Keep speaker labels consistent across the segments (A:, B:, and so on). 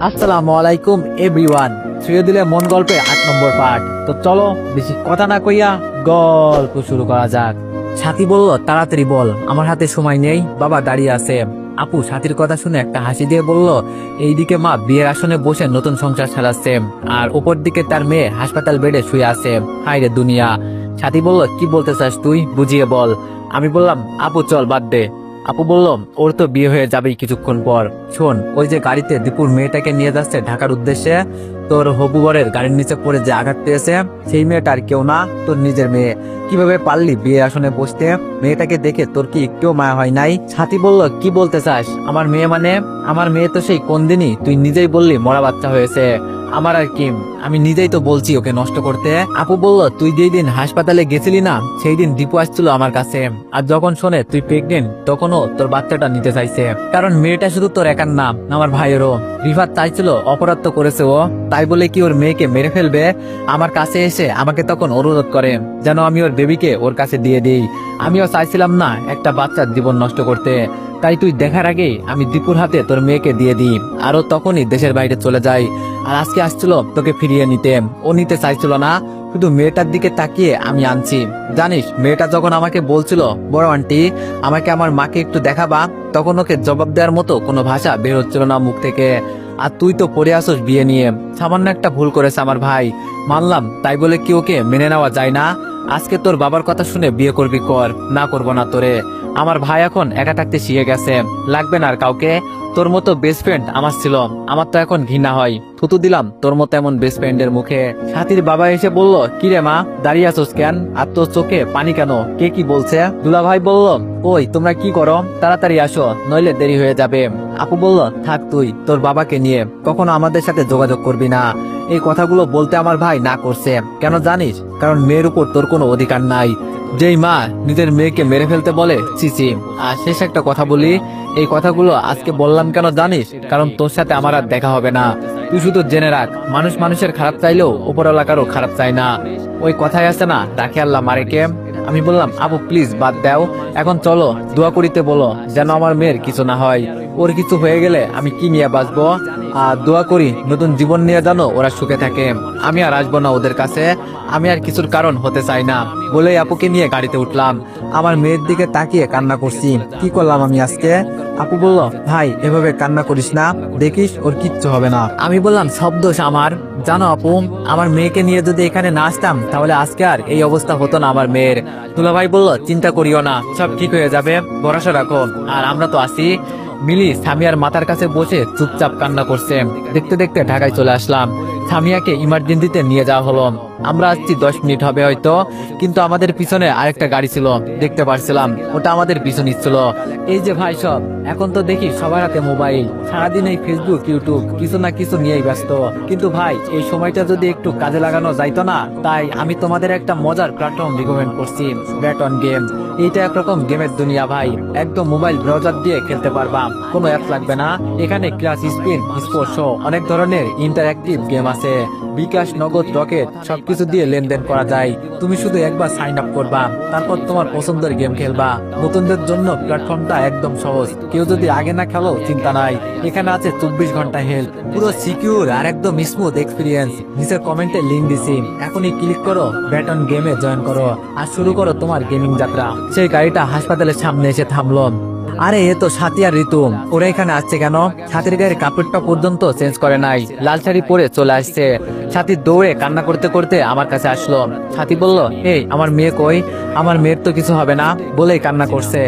A: আসসালামু আলাইকুম এভরিওয়ান। ছুঁয়ে দিলে মন গল্পের 8 নম্বর পার্ট। তো চলো বেশি কথা না কইয়া গল্প শুরু করা যাক। সাথী বলল, তাড়াতাড়ি বল, আমার হাতে সময় নেই, বাবা দাঁড়িয়ে আছে। আপু সাথীর কথা শুনে একটা হাসি দিয়ে বলল, এইদিকে মা বিয়ের আসনে বসে নতুন সংসার সাজাচ্ছে, আর ওপর দিকে তার মেয়ে হাসপাতাল বেডে শুয়ে আছে। হায় রে দুনিয়া। সাথী বলল, কি বলতে চাস তুই, বুঝিয়ে বল। আমি বললাম, আপু চল বাদ দে। আপু বলল, ওর তো বিয়ে হয়ে যাবেই কিছুক্ষণ পর। শোন, ওই যে গাড়িতে দীপুর মেয়েটাকে নিয়ে যাচ্ছে ঢাকার উদ্দেশ্যে, তোর হবু বরের গাড়ির নিচে পড়ে যে আঘাত পেয়েছে, সেই মেয়েটা আর কেউ না, তোর নিজের মেয়ে। কিভাবে পারলি বিয়ে আসনে বসতে? মেয়েটাকে দেখে তোর কি একটু মায়া হয় নাই? ছাতি বলল, কি বলতে চাস? আমার মেয়ে মানে? আমার মেয়ে তো সেই কোন দিনই তুই নিজেই বললি মরা বাচ্চা হয়েছে। আমার আর কি, আমি নিজেই তো বলছি ওকে নষ্ট করতে। আপু বলল, তুই যেই দিন হাসপাতালে গেছিলি না, সেই দিন দীপু আসছিল আমার কাছে, আর যখন শোনে তুই প্রেগনেন্ট তখনও তোর বাচ্চাটা নিতে চাইছে। কারণ মেয়েটা শুধু তোর একার না, আমার ভাইয়েরও। রিফাত চাইছিল, অপরাধ তো করেছে ও, তাই বলে কি ওর মেয়েকে মেরে ফেলবে? আমার কাছে এসে আমাকে তখন অনুরোধ করে যেন আমি ওর বেবিকে ওর কাছে দিয়ে দিই। আমিও চাইছিলাম না একটা বাচ্চার জীবন নষ্ট করতে, তাই তুই দেখার আগেই আমি দীপুর হাতে তোর মেয়েকে দিয়ে দিই, আরো তখনই দেশের বাইরে চলে যাই। আর আজকে আসছিল তোকে ফিরিয়ে নিতে, ও নিতে চাইছিল না, শুধু মেয়েটার দিকে তাকিয়ে আমি আনছি। জানিস, মেয়েটা যখন আমাকে বলছিল, বড় আন্টি আমাকে আমার মাকে একটু দেখাবা, তখন ওকে জবাব দেওয়ার মতো কোনো ভাষা বের হচ্ছিল না মুখ থেকে। আর তুই তো পড়ে আসোস বিয়ে নিয়ে, সামান্য একটা ভুল করেছে আমার ভাই, মানলাম, তাই বলে কি ওকে মেনে নেওয়া যায় না? আজকে তোর বাবার কথা শুনে বিয়ে করবি কর, না করবো না তোরে। আমার ভাই এখন একা থাকতে শিখে গেছে, লাগবে না আর কাউকে। তোর মতো বেস্ট ফ্রেন্ড আমার ছিল, আমার তো এখন ঘৃণা হয়। থুতু দিলাম তোর মতো এমন বেস্ট ফ্রেন্ডের মুখে। সাথীর বাবা এসে বলল, কিরে মা দাঁড়িয়ে আছোস কেন, আর তোর চোখে পানি কেন, কে কি বলছে? দুলা ভাই বলল, ওই তোমরা কি করো, তাড়াতাড়ি আসো, নইলে দেরি হয়ে যাবে। আপু বলল, থাক তুই তোর বাবাকে নিয়ে কখনো আমাদের সাথে যোগাযোগ করবি না। এই কথাগুলো বলতে আমার ভাই না করছে, কেন জানিস? কারণ মেয়ের উপর তোর কোনো অধিকার নাই। যেই মা নিজের মেয়েকে মেরে ফেলতে বলে, চিচি। আর শেষ একটা কথা বলি, এই কথাগুলো আজকে বললাম কেন জানিস? কারণ তোর সাথে আমার আর দেখা হবে না। তুই শুধু জেনে রাখ, মানুষ মানুষের খারাপ চাইলেও উপরওয়ালা কারো খারাপ চায় না। ওই কথাই আছে না, রাখে আল্লাহ মারেকে। আমি বললাম, আপু প্লিজ বাদ দাও, এখন চলো দোয়া করিতে বলো যেন আমার মেয়ের কিছু না হয়। ওর কিছু হয়ে গেলে আমি কি নিয়ে বাঁচবো? আর দোয়া করি নতুন জীবন নিয়ে জানো ওরা সুখে থাকে। আমি আর আসবো না ওদের কাছে, আমি আর কিছুর কারণ হতে চাই না। বলেই আপুকে নিয়ে গাড়িতে উঠলাম। আমার মেয়ের দিকে তাকিয়ে কান্না করছি, কি করলাম আমি আজকে? আপু বলল, ভাই এভাবে কান্না করিস না, দেখিস ওর কিচ্ছু হবে না। আমি বললাম, সব দোষ আমার। জানো আপু, আমার মেয়েকে নিয়ে যদি এখানে না আসতাম, তাহলে আজকে আর এই অবস্থা হতো না আমার মেয়ের। দুলাভাই বলল, চিন্তা করিও না, সব ঠিক হয়ে যাবে, ভরসা রাখো, আর আমরা তো আছি। মিলি সামিয়ার মাথার কাছে বসে চুপচাপ কান্না করছে। দেখতে দেখতে ঢাকায় চলে আসলাম। সামিয়াকে ইমার্জেন্সিতে নিয়ে যাওয়া হলো। আমরা আসছি 10 মিনিট হবে হয়তো, কিন্তু আমাদের পিছনে আরেকটা গাড়ি ছিল, দেখতে পারছিলাম ওটা আমাদের পিছু নিচ্ছিল। এই যে ভাই সব, এখন তো দেখি সবার হাতে মোবাইল, সারাদিন এই ফেসবুক ইউটিউব কিছু না কিছু নিয়েই ব্যস্ত। কিন্তু ভাই এই সময়টা যদি একটু কাজে লাগানো যাইতো না, তাই আমি তোমাদের একটা মজার প্ল্যাটফর্ম রিকমেন্ড করছি, ব্যাট অন গেম। এইটা একরকম গেমের দুনিয়া ভাই, একদম মোবাইল ব্রাউজার দিয়ে খেলতে পারবা, কোনো অ্যাপ লাগবে না। এখানে ক্লাস, স্পিন, স্পোর্টস সহ অনেক ধরনের ইন্টারঅ্যাক্টিভ গেম আছে। বিকাশ, নগদ, রকেট সবকিছু দিয়ে লেনদেন করা যায়। তুমি শুধু একবার সাইন আপ করবা, তারপর তোমার পছন্দের গেম খেলবা। নতুনদের জন্য প্ল্যাটফর্মটা একদম সহজ, কেউ যদি আগে না খেলো চিন্তা নাই, এখানে আছে 24 ঘন্টা হেল্প, পুরো সিকিউর আর একদম স্মুথ এক্সপিরিয়েন্স। নিচের কমেন্টে লিংক দিছি, এখনই ক্লিক করো, ব্যাট অন গেমে জয়েন করো, আর শুরু করো তোমার গেমিং যাত্রা। সেই গাড়িটা হাসপাতালের সামনে এসে থামলো। আরে এ তো সাথী আর ঋতু, ওরা এখানে আসছে কেন? সাথীর গায়ের কাপড়টা পর্যন্ত চেঞ্জ করে নাই, লাল শাড়ি পরে চলে আসছে। সাথী দৌড়ে কান্না করতে করতে আমার কাছে আসলো। সাথী বলল, এই আমার মেয়ে কই? আমার মেয়ের তো কিছু হবে না বলেই কান্না করছে।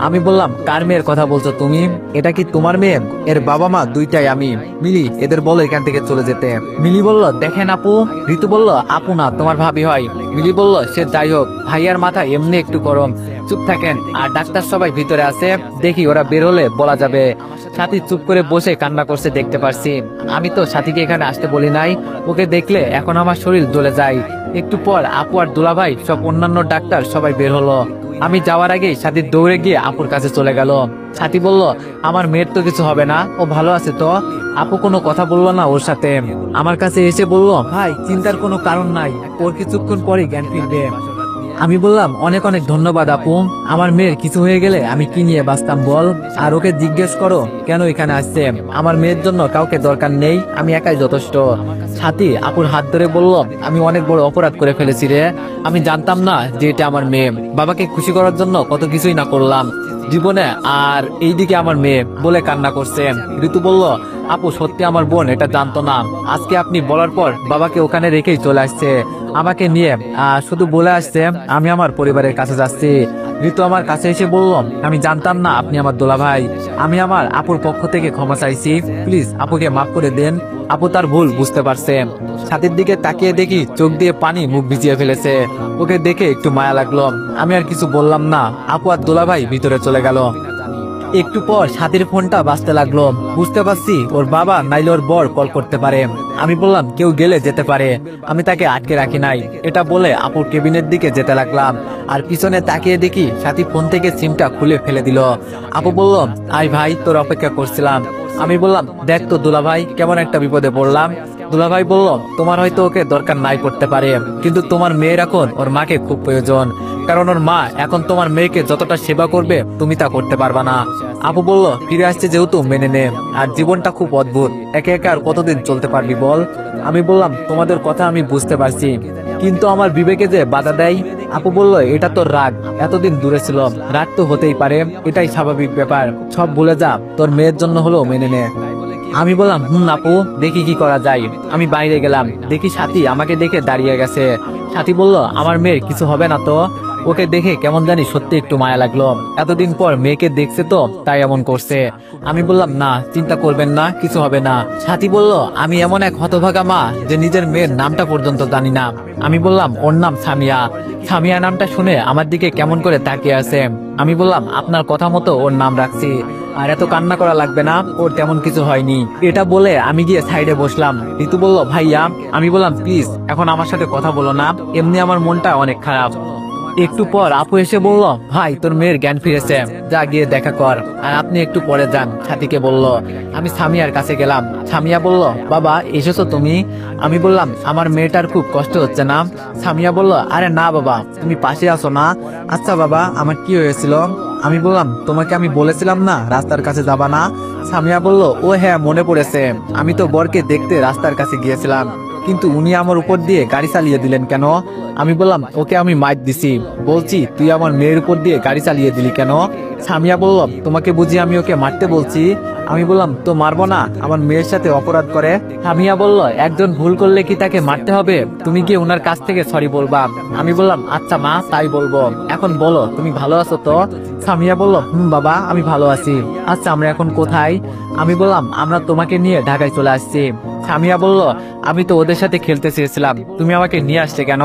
A: আমি বললাম, কার মেয়ের কথা বলছো তুমি? এটা কি তোমার মেয়ে? এর বাবা মা দুইটাই আমি। মিলি, এদের বলো এখান থেকে চলে যেতে। মিলি বলল, দেখেন আপু। ঋতু বলল, আপু না, তোমার ভাবি হয়। মিলি বলল, সে যাই হোক, ভাইয়ার মাথা এমনি একটু গরম, চুপ থাকেন। আর ডাক্তার সবাই ভিতরে আছে, দেখি ওরা বের হলে বলা যাবে। সাথী চুপ করে বসে কান্না করছে দেখতে পারছি। আমি তো সাথীকে এখানে আসতে বলি নাই, ওকে দেখলে এখন আমার শরীর জ্বলে যায়। একটু পর আপু আর দুলাভাই সব অন্যান্য ডাক্তার সবাই বের হলো। আমি যাওয়ার আগেই সাথী দৌড়ে গিয়ে আপুর কাছে চলে গেল। সাথী বলল, আমার মেয়ের তো কিছু হবে না, ও ভালো আছে তো? আপু কোনো কথা বললো না ওর সাথে। আমার কাছে এসে বলল, ভাই চিন্তার কোনো কারণ নাই, ওর কিছুক্ষণ পরে জ্ঞান ফিরবে। আমি বললাম অনেক অনেক ধন্যবাদ আপু, আমার মেয়ের কিছু হয়ে গেলে আমি কি নিয়ে বাঁচতাম বল। আর ওকে জিজ্ঞেস করো কেন এখানে আসছে, আমার মেয়ের জন্য কাউকে দরকার নেই, আমি একাই যথেষ্ট। সাথী আপুর হাত ধরে বলল, আমি অনেক বড় অপরাধ করে ফেলেছি রে, আমি জানতাম না যে এটা আমার মেয়ে, বাবাকে খুশি করার জন্য কত কিছুই না করলাম জীবনে, আর এইদিকে আমার মেয়ে বলে কান্না করছে। ঋতু বলল, আপু সত্যি আমার বোন এটা জানতো না, আজকে আপনি বলার পর বাবাকে ওখানে রেখেই চলে আসছে আমাকে নিয়ে, শুধু বলে আসছে আমি আমার পরিবারের কাছে যাচ্ছি। ঋতু আমার কাছে এসে বলল, আমি জানতাম না আপনি আমার দোলা ভাই, আমি আমার আপুর পক্ষ থেকে ক্ষমা চাইছি, প্লিজ আপুকে মাফ করে দেন। আপু তার ভুল বুঝতে পারছে। ছাতির দিকে তাকিয়ে দেখি চোখ দিয়ে পানি মুখ ভিজিয়ে ফেলেছে, ওকে দেখে একটু মায়া লাগলো। আমি আর কিছু বললাম না, আপু আর দোলা ভাই ভিতরে চলে গেল। একটু পর সাথীর ফোনটা বাজতে লাগলো, বুঝতে পারছি ওর বাবা নাইলে ওর বর কল করতে পারে। আমি বললাম কেউ গেলে যেতে পারে, আমি তাকে আটকে রাখি নাই। এটা বলে আপুর কেবিনের দিকে যেতে লাগলাম, আর পিছনে তাকিয়ে দেখি সাথী ফোন থেকে সিমটা খুলে ফেলে দিল। আপু বলল, আই ভাই তোর অপেক্ষা করছিলাম। আমি বললাম, দেখ তো দুলা ভাই কেমন একটা বিপদে পড়লাম। দুলাভাই বলল, তোমার হয়তো ওকে দরকার নাই পড়তে পারে, কিন্তু তোমার মেয়ের এখন ওর মাকে খুব প্রয়োজন, কারণ ওর মা এখন তোমার মেয়েকে যতটা সেবা করবে তুমি তা করতে পারবা না। আপু বলল, ফিরে আসছে যেহেতু মেনে নে, আর জীবনটা খুব অদ্ভুত, একে একে আর কতদিন চলতে পারবি বল। আমি বললাম, তোমাদের কথা আমি বুঝতে পারছি, কিন্তু আমার বিবেকে যে বাধা দেয়। আপু বলল, এটা তোর রাগ, এতদিন দূরে ছিল, রাগ তো হতেই পারে, এটাই স্বাভাবিক ব্যাপার, সব ভুলে যা, তোর মেয়ের জন্য হলেও মেনে নে। আমি বললাম, আপু দেখি কি করা যায়। আমি বাইরে গেলাম, দেখি সাথী আমাকে দেখে দাঁড়িয়ে গেছে। সাথী বলল, আমার মেয়ের কিছু হবে না তো? ওকে দেখে কেমন জানি সত্যি একটু মায়া লাগলো, এতদিন পর মেয়েকে দেখছে তো তাই এমন করছে। আমি বললাম, না চিন্তা করবেন না, কিছু হবে না। সাথী বলল, আমি এমন এক হতভাগা মা যে নিজের মেয়ের নামটা পর্যন্ত জানি না। আমি বললাম, ওর নাম সামিয়া। সামিয়া নামটা শুনে আমার দিকে কেমন করে তাকিয়ে আছে। আমি বললাম, আপনার কথা মতো ওর নাম রাখছি, আর এত কান্না করা লাগবে না, ওর তেমন কিছু হয়নি। এটা বলে আমি গিয়ে সাইডে বসলাম। ঋতু বলল, ভাইয়া। আমি বললাম, প্লিজ এখন আমার সাথে কথা বলো না, এমনি আমার মনটা অনেক খারাপ। একটু পর আপু এসে বলল, ভাই তোর মেয়ের জ্ঞান ফিরেছে, যা গিয়ে দেখা কর, আর আপনি একটু পরে যান, সাথীকে বলল। আমি সামিয়ার কাছে গেলাম। সামিয়া বলল, বাবা এসেছো তুমি? আমি বললাম, আমার মেয়েটার খুব কষ্ট হচ্ছে না? সামিয়া বলল, আরে না বাবা, তুমি পাশে আসো না। আচ্ছা বাবা, আমার কি হয়েছিল? আমি বললাম, তোমাকে আমি বলেছিলাম না রাস্তার কাছে যাবা না? সামিয়া বলল, ও হ্যাঁ মনে পড়েছে, আমি তো বরকে দেখতে রাস্তার কাছে গিয়েছিলাম, কিন্তু উনি আমার উপর দিয়ে গাড়ি চালিয়ে দিলেন কেন? আমি বললাম, ওকে আমি মাইর দিছি, বলছি তুই আমার মেয়ের উপর দিয়ে গাড়ি চালিয়ে দিলি কেন? সামিয়া বলল, তোমাকে বুঝি আমি ওকে মারতে বলছি? আমি বললাম, তো মারবো না, আমার মেয়ের সাথে অপরাধ করে। সামিয়া বলল, একজন ভুল করলে কি তাকে মারতে হবে? তুমি গিয়ে ওনার কাছ থেকে সরি বলবা। আমি বললাম, আচ্ছা মা তাই বলবো, এখন বলো তুমি ভালো আছো তো? সামিয়া বলল, বাবা আমি ভালো আছি। আচ্ছা আমরা এখন কোথায়? আমি বললাম, আমরা তোমাকে নিয়ে ঢাকায় চলে আসছি। সামিয়া বলল, আমি তো ওদের সাথে খেলতে চেয়েছিলাম, তুমি আমাকে নিয়ে আসছে কেন?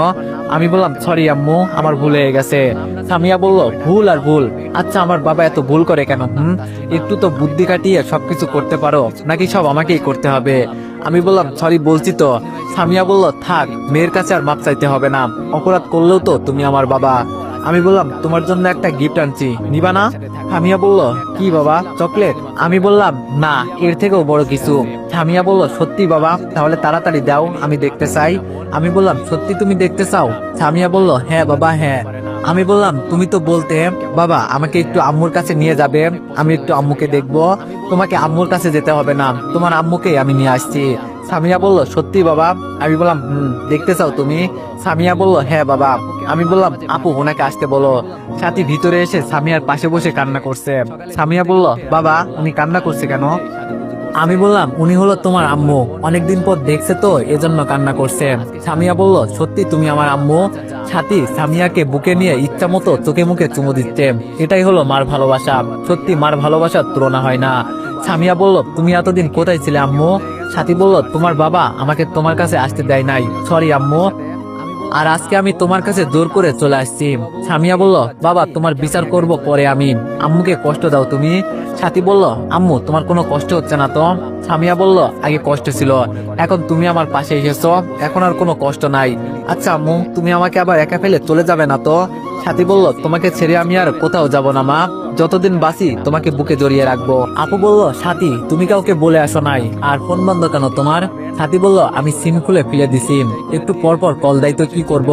A: আমি বললাম, সরি আম্মু, আমার ভুল হয়ে গেছে। সামিয়া বলল, ভুল আর ভুল, আচ্ছা আমার বাবা এত ভুল করে কেন? একটু তো বুদ্ধি কাটিয়ে সবকিছু করতে পারো, নাকি সব আমাকেই করতে হবে? আমি বললাম, সরি বলছি তো। সামিয়া বলল, থাক, মেয়ের কাছে আর মাপ চাইতে হবে না, অপরাধ করলেও তো তুমি আমার বাবা। আমি বললাম, তোমার জন্য একটা গিফট আনছি, নিবা না? সামিয়া বলল, কি বাবা, চকলেট? আমি বললাম, না, এর থেকেও বড় কিছু। সামিয়া বলল, সত্যি বাবা, তাহলে তাড়াতাড়ি দাও, আমি দেখতে চাই। আমি বললাম, সত্যি তুমি দেখতে চাও? সামিয়া বলল, হ্যাঁ বাবা হ্যাঁ। আমি বললাম, তুমি তো বলতে বাবা আমাকে একটু আম্মুর কাছে নিয়ে যাবে, আমি একটু আম্মুকে দেখবো। তোমাকে আম্মুর কাছে যেতে হবে না, তোমার আম্মুকে আমি নিয়ে আসছি। সামিয়া বলল, সত্যি বাবা? আমি বললাম, দেখতে চাও তুমি? সামিয়া বলল, হ্যাঁ বাবা। আমি বললাম, আপু ওনাকে আসতে বলো। সাথী ভিতরে এসে সামিয়ার পাশে বসে কান্না করছে। সামিয়া বলল, বাবা উনি কান্না করছে কেন? আমি বললাম, উনি হলো তোমার আম্মু, অনেকদিন পর দেখছে তো এজন্য কান্না করছে। সামিয়া বলল, সত্যি তুমি আমার আম্মু? সাথী সামিয়াকে বুকে নিয়ে ইচ্ছা মতো চোখে মুখে চুমু দিচ্ছে। এটাই হলো মার ভালোবাসা, সত্যি মার ভালোবাসার তুলনা হয় না। সামিয়া বলল, তুমি এতদিন কোথায় ছিলে আম্মু? সাথী বলল, তোমার বাবা আমাকে তোমার কাছে আসতে দেয় নাই, সরি আম্মু, আর আজকে আমি তোমার কাছে জোর করে চলে আসছি। সামিয়া বলল, বাবা তোমার বিচার করব পরে, আমি আম্মুকে কষ্ট দাও তুমি। সাথী বলল, আম্মু তোমার কোনো কষ্ট হচ্ছে না তো? সামিয়া বলল, আগে কষ্ট ছিল, এখন তুমি আমার পাশে এসেছো, এখন আর কোনো কষ্ট নাই, আচ্ছা আম্মু, তুমি আমাকে আবার একা ফেলে চলে যাবে না তো? সাথী বলল, তোমাকে ছেড়ে আমি আর কোথাও যাব না মা, যতদিন বাঁচি তোমাকে বুকে জড়িয়ে রাখবো। আপু বলল, সাথী তুমি কাউকে বলে আসো নাই, আর ফোন বন্ধ কেন তোমার? সাথী বলল, আমি সিম খুলে ফেলে দিছি, একটু পর পর কল দেয় তো কি করব,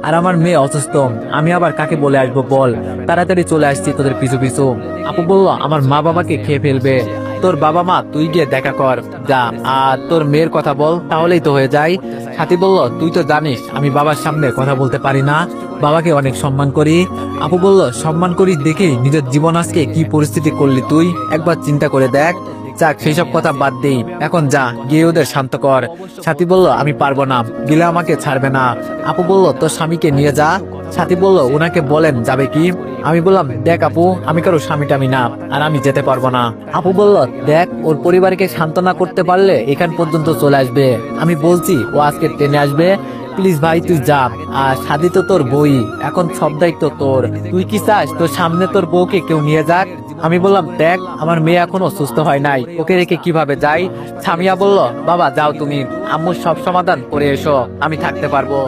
A: আর আমার মেয়ে অসুস্থ, আমি আবার কাকে বলে আসবো বল, তাড়াতাড়ি চলে আসছি তোদের পিছু পিছু। আপু বলল, আমার মা বাবাকে খেয়ে ফেলবে, তোর বাবা মা তুই গিয়ে দেখা কর যা, আর তোর মেয়ের কথা বল, তাহলেই তো হয়ে যায়। সাথী বলল, তুই তো জানিস আমি বাবার সামনে কথা বলতে পারি না, বাবাকে অনেক সম্মান করি। আপু বলল, সম্মান করিস দেখেই নিজের জীবন আজকে কি পরিস্থিতি করলি তুই, একবার চিন্তা করে দেখ। যাক সেসব কথা বাদ দেই, এখন যা গিয়ে ওদের শান্ত কর। সাথী বলল, আমি পারবো না, গিলে আমাকে ছাড়বে না। আপু বলল, তোর স্বামীকে নিয়ে যা। সাথী বলল, ওনাকে বলেন যাবে কি? আমি বললাম, দেখ আপু, আমি কারো স্বামীটামি না, আর আমি যেতে পারবো না। আপু বলল, দেখ ওর পরিবারকে সান্ত্বনা করতে পারলে এখান পর্যন্ত চলে আসবে, আমি বলছি ও আজকে ট্রেনে আসবে, প্লিজ ভাই তুই যা। আর সাদি তো তোর বই, এখন সব দায়িত্ব তোর, তুই কি চাস তোর সামনে তোর বউকে কেউ নিয়ে যাক? আমি বললাম, দেখ আমার মেয়ে এখনো সুস্থ হয় নাই, ওকে রেখে কিভাবে যাই? সামিয়া বলল, বাবা যাও তুমি, আম্মুর সব সমাধান করে এসো, আমি থাকতে পারবো।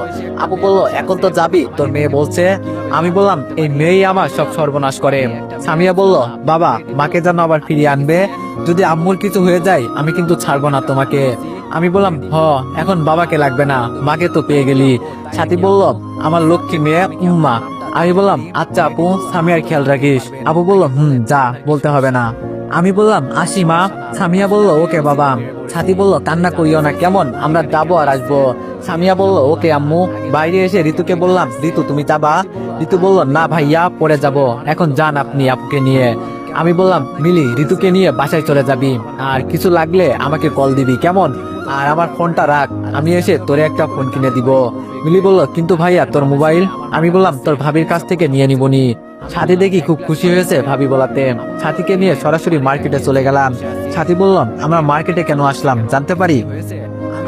A: আপু বলল, এখন তো যাবি, তোর মেয়ে বলছে। আমি বললাম, এই মেয়েই আমার সব সর্বনাশ করে। সামিয়া বলল, বাবা মাকে যেন আবার ফিরিয়ে আনবে, যদি আম্মুর কিছু হয়ে যায় আমি কিন্তু ছাড়বো না তোমাকে। আমি বললাম, এখন বাবাকে লাগবে না, মাকে তো পেয়ে গেলি। সাথী বলল, আমার লক্ষ্মী মেয়ে উম্মা। আমি বললাম, আচ্ছা আপু, সামিয়ার খেয়াল রাখিস। আপু বলল, যা, বলতে হবে না। আমি বললাম, আসি মা। সামিয়া বলল, ওকে বাবা। সাথী বলল, কান্না করিও না কেমন, আমরা যাবো আর আসবো। সামিয়া বলল, ওকে আম্মু। বাইরে এসে ঋতুকে বললাম, ঋতু তুমি যাবা? ঋতু বলল, না ভাইয়া, পরে যাব, এখন যান আপনি আপুকে নিয়ে। আমি বললাম, মিলি ঋতুকে নিয়ে বাসায় চলে যাবি, আর কিছু লাগলে আমাকে কল দিবি কেমন, আর আমার ফোনটা রাখ, আমি এসে তোরে একটা ফোন কিনে দিব। মিলি বলল, কিন্তু ভাইয়া তোর মোবাইল? আমি বললাম, তোর ভাবির কাছ থেকে নিয়ে নিবনি। সাথী দেখি খুব খুশি হয়েছে ভাবি বলাতে, সাথীকে নিয়ে সরাসরি মার্কেটে চলে গেলাম। সাথী বললাম, আমরা মার্কেটে কেন আসলাম জানতে পারি?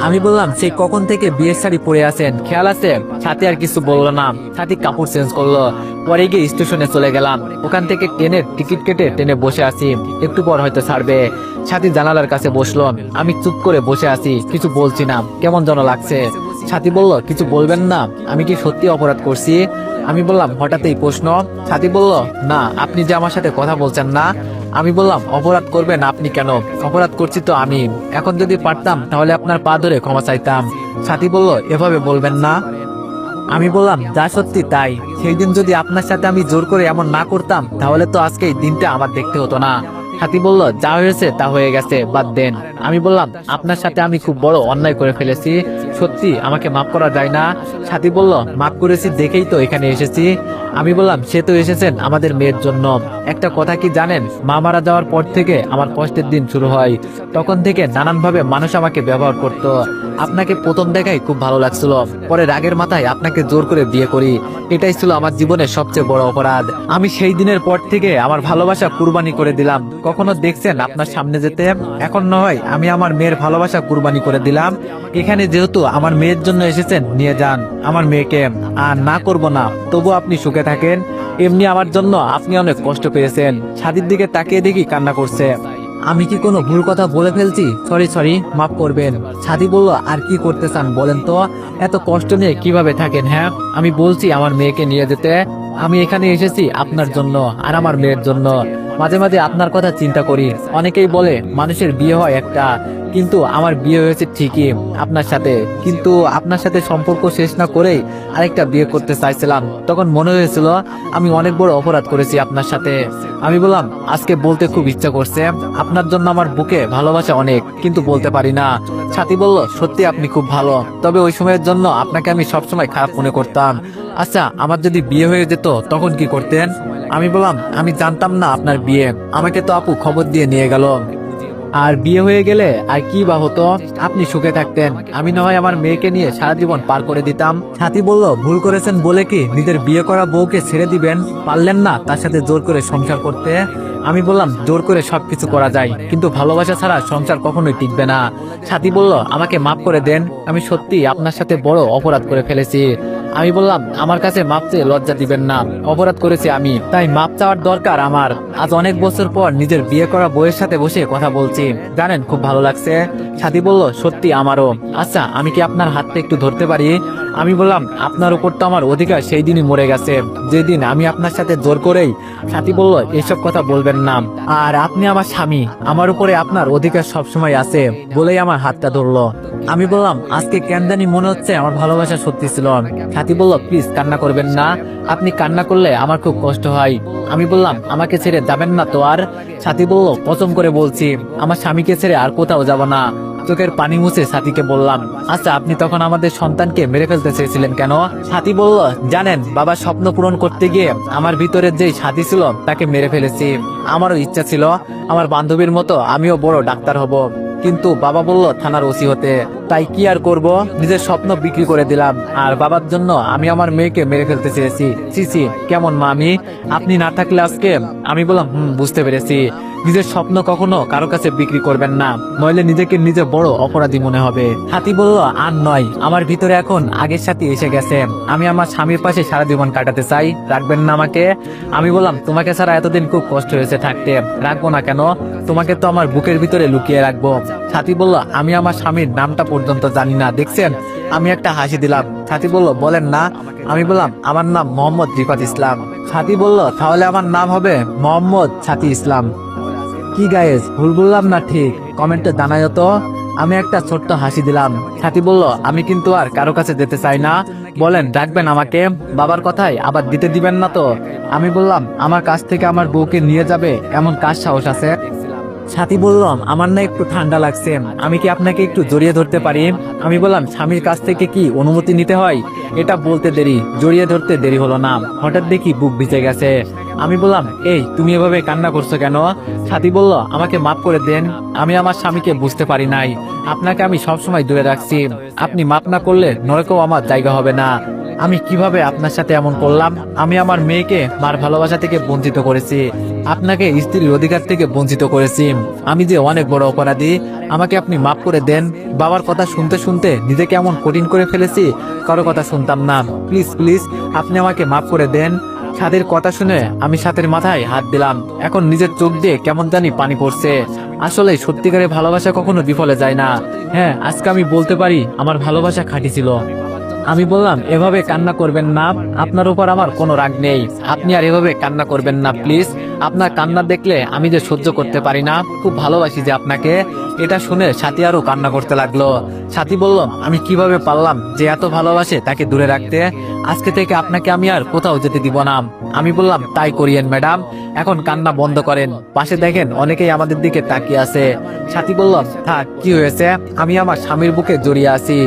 A: আমি বললাম, সেই কখন থেকে বিয়ের শাড়ি পরে আছেন, খেয়াল আছে? সাথী আর কিছু বললো না, সাথী কাপড় চেঞ্জ করলো। পরে গিয়ে স্টেশনে চলে গেলাম, ওখান থেকে ট্রেনের টিকিট কেটে ট্রেনে বসে আছি, একটু পর হয়তো ছাড়বে। সাথী জানালার কাছে বসলো, আমি চুপ করে বসে আছি, কিছু বলছি না, কেমন যেন লাগছে। সাথী বলল, কিছু বলবেন না, আমি কি সত্যি অপরাধ করছি? আমি বললাম, হঠাৎ এই প্রশ্ন? সাথী বলল, না, আপনি যে আমার সাথে কথা বলছেন না। আমি বললাম, অপরাধ করবেন আপনি কেন, অপরাধ করছি তো আমি, এখন যদি পারতাম তাহলে আপনার পা ধরে ক্ষমা চাইতাম। সাথী বলল, এভাবে বলবেন না। আমি বললাম, যা সত্যি তাই, সেই দিন যদি আপনার সাথে আমি জোর করে এমন না করতাম তাহলে তো আজকে এই দিনটা আমার দেখতে হতো না। সাথী বলল, যা হয়েছে তা হয়ে গেছে, বাদ দেন। আমি বললাম, আপনার সাথে আমি খুব বড় অন্যায় করে ফেলেছি, সত্যি আমাকে মাফ করা যায় না? সাথী বলল, মাফ করেছি দেখেই তো এখানে এসেছি। আমি বললাম, সে তো এসেছেন আমাদের মেয়ের জন্য। একটা কথা কি জানেন, মা মারা যাওয়ার পর থেকে আমার কষ্টের দিন শুরু হয়, তখন থেকে নানানভাবে মানুষ আমাকে ব্যবহার করত। আপনাকে প্রথম দেখাই খুব ভালো লাগছিল, পরে রাগের মাথায় আপনাকে জোর করে বিয়ে করি, এটাই ছিল আমার জীবনের সবচেয়ে বড় অপরাধ। আমি সেই দিনের পর থেকে আমার ভালোবাসা কুরবানি করে দিলাম, কখনো দেখছেন আপনার সামনে যেতে? এখন নয়, আমি আমার মেয়ের ভালোবাসা কুরবানি করে দিলাম। এখানে যেহেতু আমার মেয়ের জন্য এসেছেন, নিয়ে যান আমার মেয়েকে, আর না করব না, তবু আপনি সুখে থাকেন। এমনি আমার জন্য আপনি অনেক কষ্ট পেয়েছেন। সাদির দিকে তাকিয়ে দেখি কান্না করছে। আমি কি কোনো ভুল কথা বলে ফেলছি? সরি, মাফ করবেন। সাদি বলল, আর কি করতে চান বলেন তো, এত কষ্ট নিয়ে কিভাবে থাকেন? হ্যাঁ, আমি বলছি আমার মেয়েকে নিয়ে যেতে, আমি এখানে এসেছি আপনার জন্য আর আমার মেয়ের জন্য। মাঝে মাঝে আপনার কথা চিন্তা করি, অনেকেই বলে মানুষের বিয়ে হয় একটা, কিন্তু আমার বিয়ে হয়েছে ঠিকই আপনার সাথে, কিন্তু আপনার সাথে সম্পর্ক শেষ না করেই আরেকটা বিয়ে করতে চাইছিলাম। তখন মনে হয়েছিল আমি অনেক বড় অপরাধ করেছি আপনার সাথে। আমি বললাম, আজকে বলতে খুব ইচ্ছা করছে, আপনার জন্য আমার বুকে ভালোবাসা অনেক, কিন্তু বলতে পারি না। সাথী বলল, সত্যি আপনি খুব ভালো, তবে ওই সময়ের জন্য আপনাকে আমি সবসময় খারাপ মনে করতাম। আচ্ছা, আমার যদি বিয়ে হয়ে যেত তখন কি করতেন? আমি বললাম, আমি জানতাম না আপনার বিয়ে, আমাকে তো আপু খবর দিয়ে নিয়ে গেল। আর বিয়ে হয়ে গেলে আর কি বা হতো, আপনি সুখে থাকতেন, আমি না হয় আমার মেয়েকে নিয়ে সারা জীবন পার করে দিতাম। সাথী বলল, ভুল করেছেন বলে কি নিজের বিয়ে করা বউকে ছেড়ে দিবেন? পারলেন না তার সাথে জোর করে সংসার করতে? আমি বললাম, জোর করে সবকিছু করা যায়, কিন্তু ভালোবাসা ছাড়া সংসার কখনোই টিকবে না। সাথী বলল, আমাকে মাফ করে দেন, আমি সত্যি আপনার সাথে বড় অপরাধ করে ফেলেছি। আমি বললাম, আমার কাছে মাপ চেয়ে লজ্জা দিবেন না, অপরাধ করেছি আমি, তাই মাপ চাওয়ার দরকার আমার। আজ অনেক বছর পর নিজের বিয়ে করা বউয়ের সাথে বসে কথা বলছি, জানেন খুব ভালো লাগছে। সাথী বলল, সত্যি আমারও। আচ্ছা, আমি কি আপনার হাতটা একটু ধরতে পারি? আমি বললাম, আপনার উপর তো আমার অধিকার সেই দিনই মরে গেছে, যেদিন আমি আপনার সাথে জোর করেই। সাথী বলল, এসব কথা বলবেন না, আর আপনি আমার স্বামী, আমার উপরে আপনার অধিকার সবসময় আছে, বলেই আমার হাতটা ধরলো। আমি বললাম, আজকে কেন জানি মনে হচ্ছে আমার ভালোবাসা সত্যি ছিল। সাথী বলল, প্লিজ কান্না করবেন না, আপনি কান্না করলে আমার খুব কষ্ট হয়। আমি বললাম, আমাকে ছেড়ে যাবেন না তো আর? সাথী বলল, কসম করে বলছি, আমার স্বামীকে ছেড়ে আর কোথাও যাব না। চোখের পানি মুছে সাথীকে বললাম, আচ্ছা আপনি তখন আমাদের সন্তানকে মেরে ফেলতে চেয়েছিলেন কেন? সাথী বলল, জানেন, বাবার স্বপ্ন পূরণ করতে গিয়ে আমার ভিতরের যেই সাথী ছিল তাকে মেরে ফেলেছি। আমারও ইচ্ছা ছিল আমার বান্ধবীর মতো আমিও বড় ডাক্তার হব, কিন্তু বাবা বলল থানার ওসি হতে, তাই কি আর করব, নিজের স্বপ্ন বিক্রি করে দিলাম। আর বাবার জন্য আমি আমার মেয়েকে মেরে ফেলতে চেয়েছি। সিসি, কেমন মা আমি? আপনি না থাকলে আজকে। আমি বললাম, বুঝতে পেরেছি। নিজের স্বপ্ন কখনো কারো কাছে বিক্রি করবেন না, নইলে নিজেকে নিজে বড় অপরাধী মনে হবে। হাতি বলল, আর নয়, আমার ভিতরে এখন আগের সাথে এসে গেছে, আমি আমার স্বামীর পাশে সারা জীবন কাটাতে চাই, রাখবেন না আমাকে? আমি বললাম, তোমাকে ছাড়া এতদিন খুব কষ্ট হয়েছে থাকতে, রাখবো না কেন, তোমাকে তো আমার বুকের ভিতরে লুকিয়ে রাখবো। সাথী বলল, আমি আমার স্বামীর নামটা পর্যন্ত জানি না, দেখছেন? আমি একটা হাসি দিলাম। সাথী বলল, বলেন না। আমি বললাম, আমার নাম মোহাম্মদ রিফাত ইসলাম। সাথী বলল, তাহলে আমার নাম হবে মোহাম্মদ সাথী ইসলাম। কি গাইস, ভুল বললাম না ঠিক? কমেন্টে জানায় তো। আমি একটা ছোট্ট হাসি দিলাম। সাথী বলল, আমি কিন্তু আর কারো কাছে যেতে চাই না, বলেন রাখবেন আমাকে? বাবার কথায় আবার দিতে দিবেন না তো? আমি বললাম, আমার কাছ থেকে আমার বউকে নিয়ে যাবে এমন কার সাহস আছে? সাথী বললাম, আমার না একটু ঠান্ডা লাগছে, আমি কি আপনাকে একটু জড়িয়ে ধরতে পারি? আমি বললাম, স্বামীর কাছ থেকে কি অনুমতি নিতে হয়? এটা বলতে দেরি, জড়িয়ে ধরতে দেরি হলো না, হঠাৎ দেখি বুক ভিজে গেছে। আমি বললাম, এই তুমি এভাবে কান্না করছো কেন? সাথী বলল, আমাকে মাফ করে দেন, আমি আমার স্বামীকে বুঝতে পারি নাই, আপনাকে আমি সবসময় দূরে রাখছি, আপনি মাফ না করলে নরকেও আমার জায়গা হবে না। আমি কিভাবে আপনার সাথে এমন করলাম? আমি আমার মেয়েকে মার ভালোবাসা থেকে বঞ্চিত করেছি, আপনাকে স্ত্রীর অধিকার থেকে বঞ্চিত করেছি, আমি যে অনেক বড় অপরাধী, আমাকে আপনি মাফ করে দেন। বাবার কথা শুনতে শুনতে নিজেকে এমন কঠিন করে ফেলেছি, কারো কথা শুনতাম না, প্লিজ প্লিজ আপনি আমাকে মাফ করে দেন। সাথের কথা শুনে আমি সাথের মাথায় হাত দিলাম, এখন নিজের চোখ দিয়ে কেমন জানি পানি পড়ছে। আসলে সত্যিকারের ভালোবাসা কখনো বিফলে যায় না। হ্যাঁ, আজকে আমি বলতে পারি আমার ভালোবাসা খাঁটি ছিল। আমি বললাম, এভাবে কান্না করবেন না, আপনার উপর আমার কোনো রাগ নেই, আপনি আর এভাবে কান্না করবেন না প্লিজ, আপনার কান্না দেখলে আমি যে সহ্য করতে পারি না, খুব ভালোবাসি যে আপনাকে। এটা শুনে সাথী আরো কান্না করতে লাগলো। সাথী বলল, আমি কিভাবে পারলাম যে এত ভালোবাসে তাকে দূরে রাখতে? আজকে থেকে আপনাকে আমি আর কোথাও যেতে দিব না। আমি বললাম, তাই করিয়েন ম্যাডাম, এখন কান্না বন্ধ করেন, পাশে দেখেন অনেকেই আমাদের দিকে তাকিয়ে আছে। সাথী বলল, থাক, কি হয়েছে, আমি আমার স্বামীর বুকে জড়িয়ে আছি।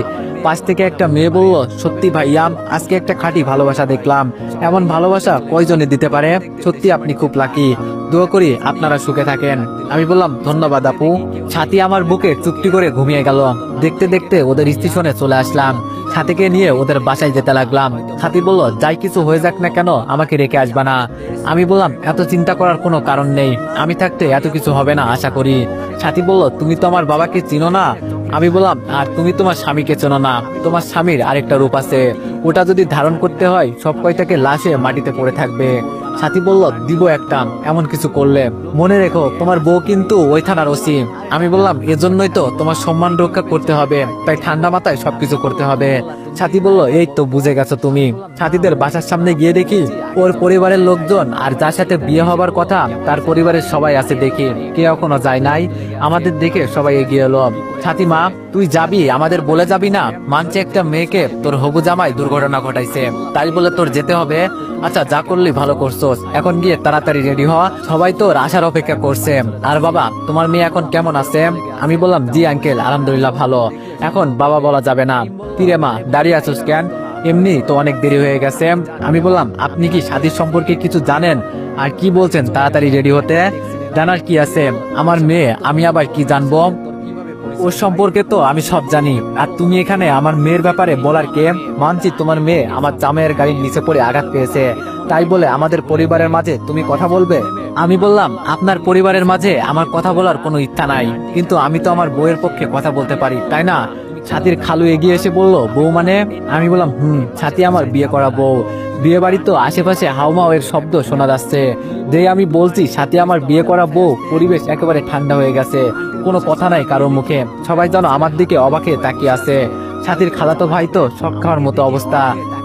A: পাশ থেকে একটা মেয়ে বলল, সত্যি ভাইয়া, আজকে একটা খাঁটি ভালোবাসা দেখলাম, এমন ভালোবাসা কয়জনে দিতে পারে, সত্যি আপনি খুব লাকি, দোয়া করি আপনারা সুখে থাকেন। আমি বললাম, ধন্যবাদ আপু। সাথী আমার বুকে চুপটি করে ঘুমিয়ে গেল। দেখতে দেখতে ওদের স্টেশনে চলে আসলাম, সাথীকে নিয়ে ওদের বাসায় যেতে লাগলাম। সাথী বলল, যাই কিছু হয়ে যাক না কেন আমাকে রেখে আসবা না। আমি বললাম, এত চিন্তা করার কোনো কারণ নেই, আমি থাকতে এত কিছু হবে না আশা করি। সাথী বলল, তুমি তো আমার বাবাকে চিনো না। আমি বললাম, আর তুমি তোমার স্বামীকে চেনো না, তোমার স্বামীর আরেকটা রূপ আছে, ওটা যদি ধারণ করতে হয় সব কয়টাকে লাশে মাটিতে পড়ে থাকবে। সাথী বলল, দিব একটা, এমন কিছু করলে মনে রেখো তোমার বউ কিন্তু ওই থানার ওসি। আমি বললাম, এজন্যই তো তোমার সম্মান রক্ষা করতে হবে, তাই ঠান্ডা মাথায় সবকিছু করতে হবে। সাথী বলল, এই তো বুঝে গেছো তুমি। সাথীদের বাসার সামনে গিয়ে দেখি ওর পরিবারের লোকজন আর যার সাথে বিয়ে হবার কথা তার পরিবারের সবাই আছে, দেখি কে এখনো যায় নাই। আমাদের দেখে সবাই এগিয়ে এলো। সাথী, মা তুই যাবি, আমাদের বলে যাবি না? মানছে একটা মেয়েকে তোর হবু জামাই দুর্ঘটনা ঘটাইছে, তাই বলে তোর যেতে হবে? আচ্ছা, যা করলি ভালো করছোস, এখন গিয়ে তাড়াতাড়ি রেডি হ, সবাই তোর আসার অপেক্ষা করছে। আর বাবা, তোমার মেয়ে এখন কেমন আছে? আমি বললাম, জি আঙ্কেল, আলহামদুলিল্লাহ ভালো। এখন বাবা বলা যাবে না। কিরে মা, দাঁড়িয়ে আছোস কেন? এমনি তো অনেক দেরি হয়ে গেছে। আমি বললাম, আপনি কি স্বাধীর সম্পর্কে কিছু জানেন? আর কি বলছেন তাড়াতাড়ি রেডি হতে? জানার কি আছে, আমার মেয়ে, আমি আবার কি জানবো? ওর সম্পর্কে তো আমি সব জানি, আর তুমি এখানে আমার মেয়ের ব্যাপারে বলার কে? মানছি তোমার মেয়ে আমার জামাইয়ের গাড়ির নিচে পড়ে আঘাত পেয়েছে, তাই বলে আমাদের পরিবারের মাঝে তুমি কথা বলবে? আমি বললাম, আপনার পরিবারের মাঝে আমার কথা বলার কোনো ইচ্ছা নাই, কিন্তু আমি তো আমার বউয়ের পক্ষে কথা বলতে পারি, তাই না? সাথীর খালু এগিয়ে এসে বলল, বউ মানে? আমি বললাম, সাথী আমার বিয়ে করা বউ। বিয়ে বাড়ি তো আশেপাশে হাউমাউ এর শব্দ শোনা যাচ্ছে। যে আমি বলছি সাথী আমার বিয়ে করা বউ, পরিবেশ একেবারে ঠান্ডা হয়ে গেছে। কোনো কথা নাই কারোর মুখে, সবাই যেন আমার দিকে অবাকে তাকিয়ে আছে। সাথীর খালাতো ভাই তো শক খাওয়ার মতো অবস্থা।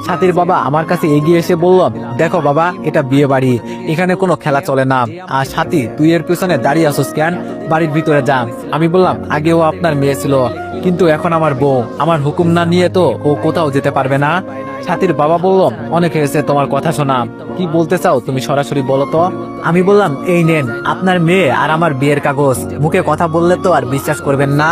A: সাথীর বাবা আমার কাছে এগিয়ে এসে বলল, দেখো বাবা, এটা বিয়ে বাড়ি, এখানে কোনো খেলা চলে না। আর সাথী, তুই এর পিছনে দাঁড়িয়ে আসোস কেন? বাড়ির ভিতরে যা। আমি বললাম, আগেও আপনার মেয়ে ছিল, কিন্তু এখন আমার বউ, আমার হুকুম না নিয়ে তো ও কোথাও যেতে পারবে না। সাথীর বাবা বলল, অনেক হয়েছে তোমার কথা শোনা, কি বলতে চাও তুমি সরাসরি বলো তো। আমি বললাম, এই নেন আপনার মেয়ে আর আমার বিয়ের কাগজ, মুখে কথা বললে তো আর বিশ্বাস করবেন না।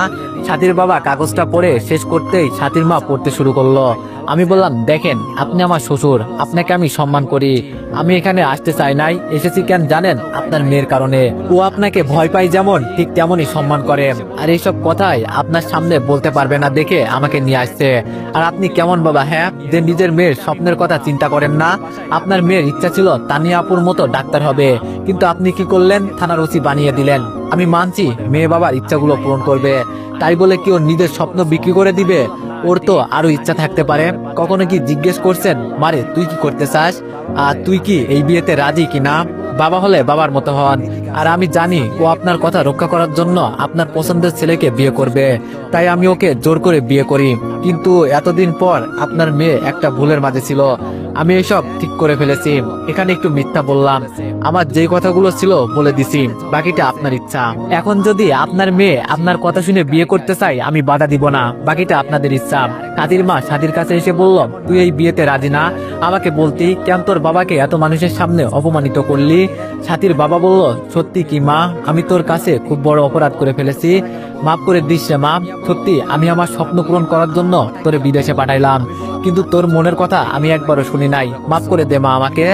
A: সাথীর বাবা কাগজটা পড়ে শেষ করতেই সাথীর মা পড়তে শুরু করলো। আমি বললাম, দেখেন আপনি আমার শ্বশুর, আপনাকে আমি সম্মান করি। আমি এখানে আসতে চাই নাই, এসেছি কেন জানেন? আপনার মেয়ের কারণে। ও আপনাকে ভয় পায় যেমন, ঠিক তেমনই সম্মান করে। আর এইসব কথাই আপনার সামনে বলতে পারবে না দেখে আমাকে নিয়ে আসছে। আর আপনি কেমন বাবা, হ্যাঁ, যে নিজের মেয়ের স্বপ্নের কথা চিন্তা করেন না? আপনার মেয়ের ইচ্ছা ছিল তানিয়া আপুর মতো ডাক্তার হবে, কিন্তু আপনি কি করলেন? থানার ওসি বানিয়ে দিলেন। আমি মানছি মেয়ে বাবার ইচ্ছাগুলো পূরণ করবে, তাই বলে কি ওর নিজের স্বপ্ন বিক্রি করে দিবে? ওর তো আরো ইচ্ছা থাকতে পারে। কখনো কি জিজ্ঞেস করছেন, মারে তুই কি করতে চাস? আর তুই কি এই বিয়েতে রাজি কিনা? বাবা হলে বাবার মতো হন। আর আমি জানি ও আপনার কথা রক্ষা করার জন্য আপনার পছন্দের ছেলেকে বিয়ে করবে, তাই আমি ওকে জোর করে বিয়ে করি। কিন্তু এতদিন পর আপনার মেয়ে একটা ভুলের মাঝে ছিল, আমি এসব ঠিক করে ফেলেছি। এখানে একটু মিথ্যা বললাম, আমার যেই কথাগুলো ছিল বলে দিছি, বাকিটা আপনার ইচ্ছা। এখন যদি আপনার মেয়ে আপনার কথা শুনে বিয়ে করতে চাই, আমি বাধা দিব না, বাকিটা আপনাদের ইচ্ছা। সাথীর মা সাথীর কাছে এসে বলল, তুই এই বিয়েতে রাজি না? আমাকে বলতি কেন তোর বাবাকে এত মানুষের সামনে অপমানিত করলি? সাথীর বাবা বলল, সত্যি কি মা, আমি তোর কাছে খুব বড় অপরাধ করে ফেলেছি, মাফ করে দিস রে মা। সত্যি আমি আমার স্বপ্ন পূরণ করার জন্য তোরে বিদেশে পাঠাইলাম, কিন্তু তোর মনের কথা আমি একবারও শুনি নাই, মাফ করে দে মা আমাকে।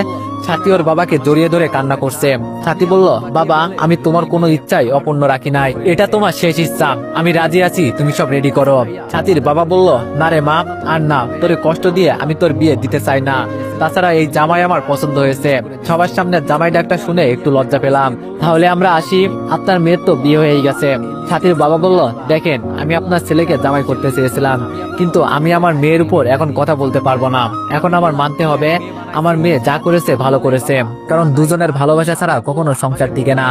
A: সাথী ওর বাবাকে জড়িয়ে ধরে কান্না করছে। সাথী বলল, বাবা, আমি তোমার কোনো ইচ্ছাই অপূর্ণ রাখি নাই, এটা তোমার শেষ ইচ্ছা, আমি রাজি আছি, তুমি সব রেডি করো। সাথীর বাবা বলল, না রে মা, আর না, তোরে কষ্ট দিয়ে আমি তোর বিয়ে দিতে চাই না। তাছাড়া এই জামাই আমার পছন্দ হয়েছে, সবার সামনে জামাই ডাকটা শুনে একটু লজ্জা পেলাম। তাহলে আমরা আসি, আপনার মেয়ের তো বিয়ে হয়ে গেছে। সাথীর বাবা বলল, দেখেন আমি আপনার ছেলেকে জামাই করতে চেয়েছিলাম, কিন্তু আমি আমার মেয়ের উপর এখন কথা বলতে পারবো না। এখন আমার মানতে হবে আমার মেয়ে যা করেছে ভালো করেছে, কারণ দুজনের ভালোবাসা ছাড়া কখনো সংসার টিকে না।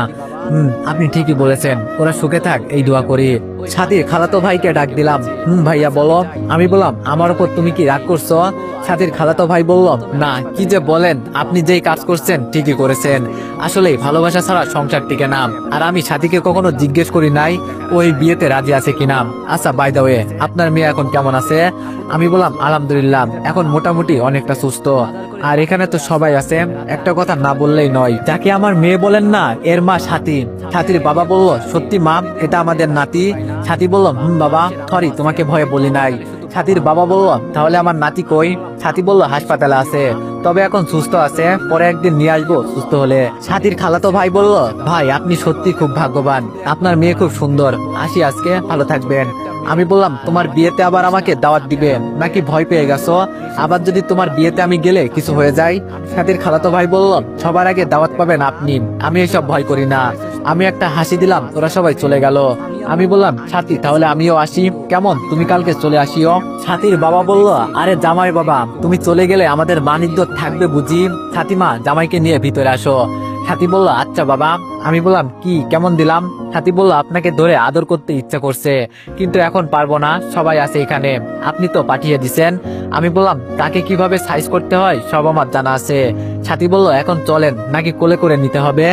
A: আপনি ঠিকই বলেছেন, ওরা সুখে থাক এই দোয়া করি। সাথীর খালাতো ভাইকে ডাক দিলাম। ভাইয়া বলো। আমি বললাম, আমার উপর তুমি কি রাগ করছো? সাথীর খালাতো ভাই বলল, না, কি যে বলেন, আপনি যেই কাজ করছেন ঠিকই করেছেন, আসলে ভালোবাসা ছাড়া সংসার টিকে না। আর আমি সাথীকে কখনো জিজ্ঞেস করি নাই ওই বিয়েতে রাজি আছে কিনা। আচ্ছা, বাই দা ওয়ে, আপনার মেয়ে এখন কেমন আছে? আমি বললাম, আলহামদুলিল্লাহ, এখন মোটামুটি অনেকটা সুস্থ। আর এখানে তো সবাই আছে, একটা কথা না বললেই নয়, যাকে আমার মেয়ে বলেন না, এর মা সাথী। সাথীর বাবা বলল, সত্যি মা, এটা আমাদের নাতি? সাথী বলল, বাবা, সরি, তোমাকে ভয়ে বলি নাই। সাথীর বাবা বলল, তাহলে আমার নাতি কই? সাথী বলল, হাসপাতালে আছে, তবে এখন সুস্থ আছে, পরে একদিন নিয়ে আসবো সুস্থ হলে। সাথীর খালাতো ভাই বলল, ভাই আপনি সত্যি খুব ভাগ্যবান, আপনার মেয়ে খুব সুন্দর, আসি আজকে, ভালো থাকবেন। আমি বললাম, তোমার বিয়েতে আবার আমাকে দাওয়াত দিবে নাকি ভয় পেয়ে গেছো? আবার যদি তোমার বিয়েতে আমি গেলে কিছু হয়ে যায়? সাথীর খালাতো ভাই বলল, সবার আগে দাওয়াত পাবেন আপনি, আমি এসব ভয় করি না। আমি একটা হাসি দিলাম, ওরা সবাই চলে গেল। আমি বললাম, সাথী তাহলে আমিও আসি কেমন? তুমি কালকে চলে আসিও। সাথীর বাবা বলল, আরে জামাই বাবা, তুমি চলে গেলে আমাদের মান ইজ্জত থাকবে বুঝি? সাথীমা, জামাইকে নিয়ে ভিতরে আসো। সাথী বলল, আচ্ছা বাবা। আমি বললাম, কি কেমন দিলাম? সাথী বলল, আপনাকে ধরে আদর করতে ইচ্ছা করছে, কিন্তু এখন পারবো না, সবাই আছে এখানে, আপনি তো পাঠিয়ে দিছেন। আমি বললাম, তাকে কিভাবে সাইজ করতে হয় সব আমার জানা আছে। সাথী বলল, এখন চলেন নাকি কোলে করে নিতে হবে?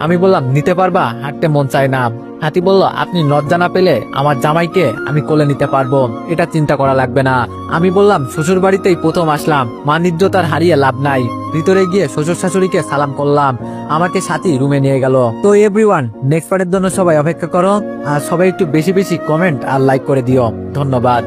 A: আমি বললাম, নিতে পারবা, হাঁটতে মন চায় না। হাতি বলল, আপনি লজ্জা না পেলে আমার জামাইকে আমি কোলে নিতে পারবো, এটা চিন্তা করা লাগবে না। আমি বললাম, শ্বশুর বাড়িতেই প্রথম আসলাম, মান ইজ্জত আর হারিয়ে লাভ নাই। ভিতরে গিয়ে শ্বশুর শাশুড়িকে সালাম করলাম, আমাকে সাথী রুমে নিয়ে গেল। তো এভরিওয়ান, নেক্সট পার্টের জন্য সবাই অপেক্ষা করো, আর সবাই একটু বেশি বেশি কমেন্ট আর লাইক করে দিও। ধন্যবাদ।